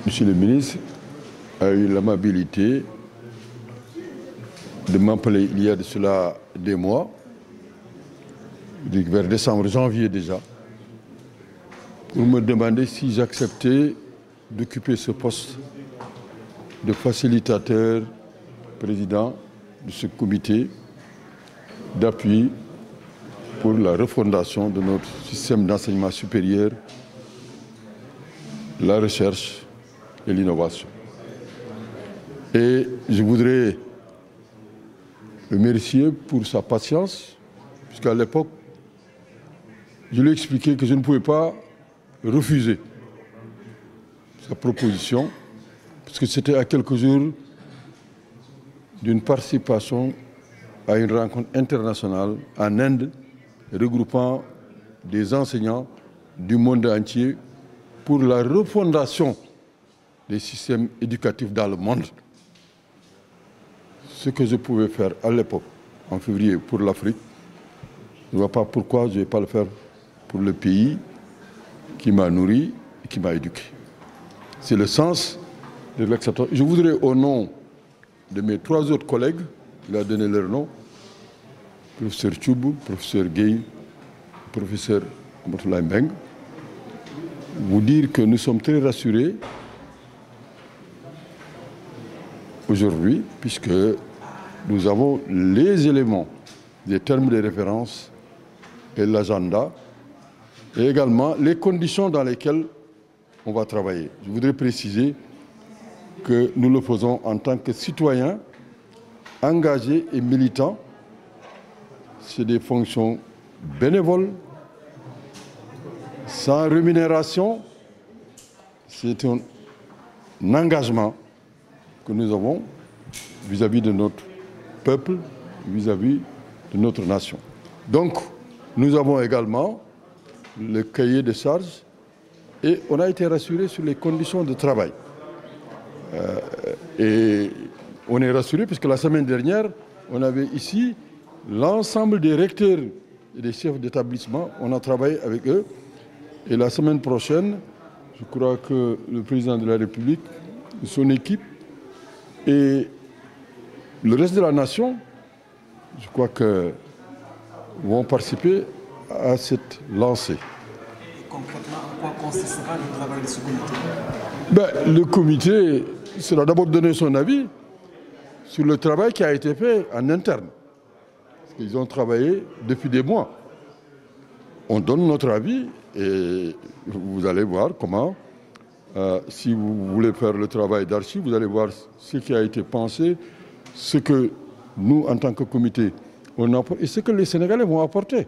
Monsieur le ministre a eu l'amabilité de m'appeler il y a de cela des mois, vers décembre, janvier déjà, pour me demander si j'acceptais d'occuper ce poste de facilitateur président de ce comité d'appui pour la refondation de notre système d'enseignement supérieur, la recherche et l'innovation. Et je voudrais le remercier pour sa patience, puisqu'à l'époque, je lui ai expliqué que je ne pouvais pas refuser sa proposition, parce que c'était à quelques jours d'une participation à une rencontre internationale en Inde, regroupant des enseignants du monde entier pour la refondation des systèmes éducatifs dans le monde. Ce que je pouvais faire à l'époque, en février, pour l'Afrique, je ne vois pas pourquoi je ne vais pas le faire pour le pays qui m'a nourri et qui m'a éduqué. C'est le sens de l'acceptation. Je voudrais, au nom de mes 3 autres collègues, il a donné leur nom, professeur Tchoubou, professeur Gueye, professeur Moutoulah Mbeng, vous dire que nous sommes très rassurés aujourd'hui, puisque nous avons les éléments, les termes de référence et l'agenda, et également les conditions dans lesquelles on va travailler. Je voudrais préciser que nous le faisons en tant que citoyens engagés et militants. C'est des fonctions bénévoles, sans rémunération. C'est un engagement que nous avons vis-à-vis de notre peuple, vis-à-vis de notre nation. Donc, nous avons également le cahier de charges et on a été rassuré sur les conditions de travail. Et on est rassuré puisque la semaine dernière, on avait ici l'ensemble des recteurs et des chefs d'établissement. On a travaillé avec eux. Et la semaine prochaine, je crois que le président de la République, son équipe et le reste de la nation, je crois que vont participer à cette lancée. Et concrètement, en quoi consistera le travail de ce comité? Le comité sera d'abord donner son avis sur le travail qui a été fait en interne. Parce qu'ils ont travaillé depuis des mois. On donne notre avis et vous allez voir comment, si vous voulez faire le travail d'archive, vous allez voir ce qui a été pensé, ce que nous, en tant que comité, on apporte et ce que les Sénégalais vont apporter.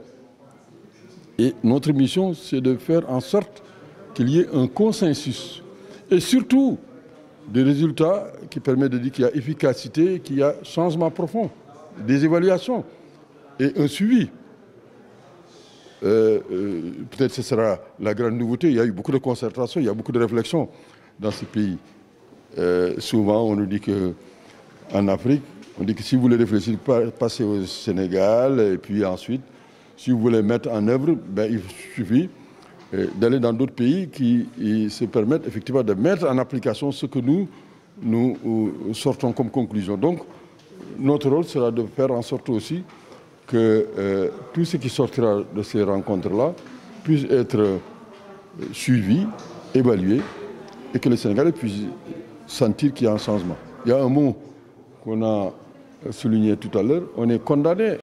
Et notre mission, c'est de faire en sorte qu'il y ait un consensus. Et surtout, des résultats qui permettent de dire qu'il y a efficacité, qu'il y a changement profond, des évaluations et un suivi. Peut-être que ce sera la grande nouveauté. Il y a eu beaucoup de concertation, il y a beaucoup de réflexions dans ce pays. Souvent, on nous dit qu'en Afrique, on dit que si vous voulez réfléchir, passez au Sénégal, et puis ensuite, si vous voulez mettre en œuvre, il suffit d'aller dans d'autres pays qui se permettent effectivement de mettre en application ce que nous sortons comme conclusion. Donc, notre rôle sera de faire en sorte aussi que tout ce qui sortira de ces rencontres-là puisse être suivi, évalué, et que les Sénégalais puissent sentir qu'il y a un changement. Il y a un mot qu'on a souligné tout à l'heure, on est condamné